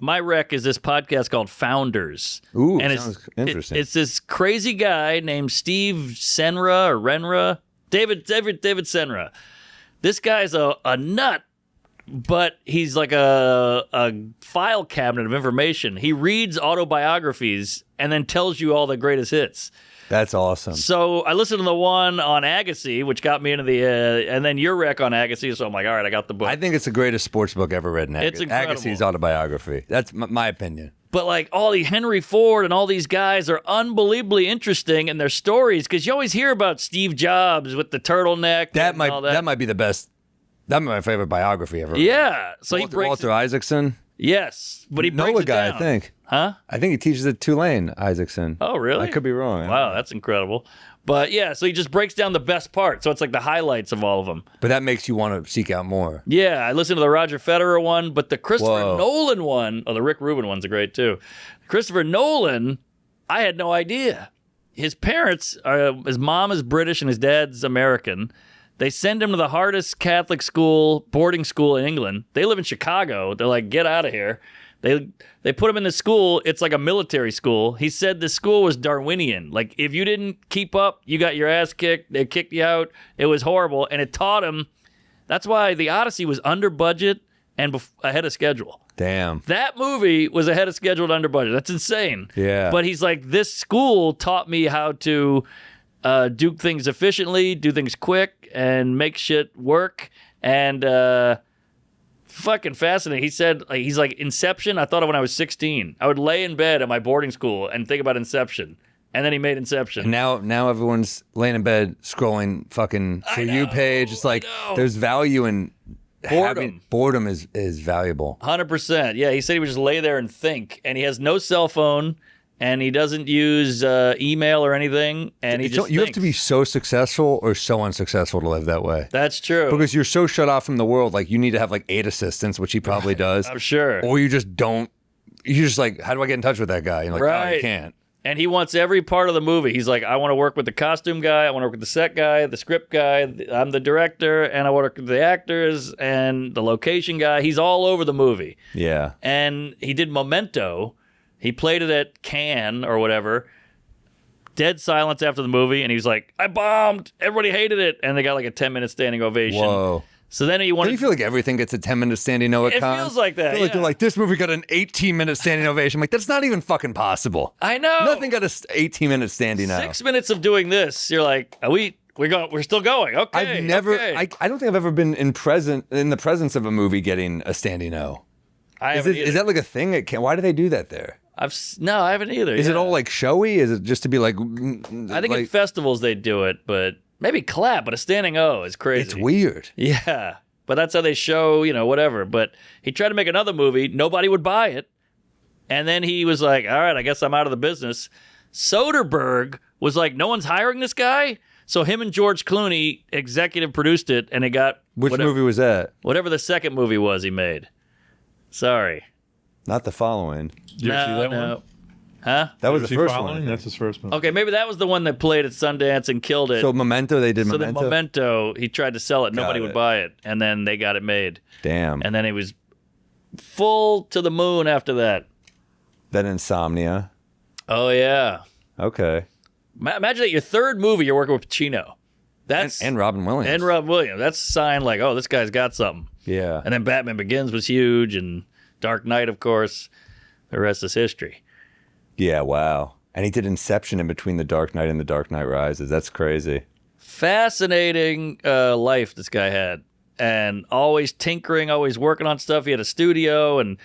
My rec is this podcast called Founders. Ooh, and sounds interesting. It's this crazy guy named Steve Senra or Renra. David Senra. This guy's a nut, but he's like a file cabinet of information. He reads autobiographies and then tells you all the greatest hits. That's awesome. So I listened to the one on Agassi, which got me into the, and then your rec on Agassi. So I'm like, all right, I got the book. I think it's the greatest sports book ever written. It's incredible. Agassi's autobiography. That's my opinion. But like all the Henry Ford and all these guys are unbelievably interesting in their stories because you always hear about Steve Jobs with the turtleneck. That might be the best. That might be my favorite biography ever. Yeah. So he breaks Walter Isaacson. Yes, but he breaks Nola it guy, down. I think. Huh? I think he teaches at Tulane, Isaacson. Oh, really? I could be wrong. Wow, that's incredible. But yeah, so he just breaks down the best part. So it's like the highlights of all of them. But that makes you want to seek out more. Yeah, I listened to the Roger Federer one, but the Christopher Whoa. Nolan one, the Rick Rubin one's great too. Christopher Nolan, I had no idea. His parents, his mom is British and his dad's American. They send him to the hardest Catholic school, boarding school in England. They live in Chicago. They're like, get out of here. They put him in the school. It's like a military school. He said the school was Darwinian. Like, if you didn't keep up, you got your ass kicked. They kicked you out. It was horrible. And it taught him. That's why the Odyssey was under budget and ahead of schedule. Damn. That movie was ahead of schedule and under budget. That's insane. Yeah. But he's like, this school taught me how to do things efficiently, do things quick, and make shit work. And fucking fascinating. He said, he's like, Inception, I thought of when I was 16. I would lay in bed at my boarding school and think about Inception. And then he made Inception. And now everyone's laying in bed scrolling fucking For You page. It's like there's value in Boredom. Boredom is valuable. 100%. Yeah, he said he would just lay there and think. And he has no cell phone. And he doesn't use email or anything, and he just You have to be so successful or so unsuccessful to live that way. That's true. Because you're so shut off from the world. Like, you need to have like 8 assistants, which he probably does. I'm sure. Or you just don't. You're just like, how do I get in touch with that guy? You're like, Right. oh, you can't. And he wants every part of the movie. He's like, I want to work with the costume guy, I want to work with the set guy, the script guy, I'm the director, and I want to work with the actors and the location guy. He's all over the movie. Yeah. And he did Memento. He played it at Cannes or whatever. Dead silence after the movie, and he was like, I bombed. Everybody hated it. And they got like a 10-minute standing ovation. Whoa. So then he wanted... Don't you feel like everything gets a 10-minute standing ovation? It feels like that, I feel like yeah. they're like, this movie got an 18-minute standing ovation. I'm like, that's not even fucking possible. I know. Nothing got a 18-minute standing out. 6 minutes of doing this, you're like, we're still going. Okay. I've never... okay. I don't think I've ever been in the presence of a movie getting a standing O. Is that like a thing? Why do they do that there? No, I haven't either. Is it yeah. all like showy? Is it just to be like? I think in festivals they do it, but maybe clap, but a standing O is crazy. It's weird. Yeah, but that's how they show, whatever. But he tried to make another movie. Nobody would buy it. And then he was like, all right, I guess I'm out of the business. Soderbergh was like, no one's hiring this guy. So him and George Clooney executive produced it, and it got... Which movie was that? Whatever the second movie was he made. Sorry. Not The Following. Did you see that one? Huh? That was Was the he first following? one. That's his first movie. Okay, maybe that was the one that played at Sundance and killed it. So Memento, they did So Memento? then Memento, he tried to sell it. Nobody Got would it. buy it. And then they got it made. Damn. And then it was full to the moon after that. Then Insomnia. Oh, yeah. Okay. Imagine that your third movie, you're working with Pacino. That's And Robin Williams. And Rob Williams. That's a sign like, oh, this guy's got something. Yeah. And then Batman Begins was huge, and Dark Knight, of course. The rest is history. Yeah, wow. And he did Inception in between The Dark Knight and The Dark Knight Rises. That's crazy. Fascinating life this guy had. And always tinkering, always working on stuff. He had a studio, and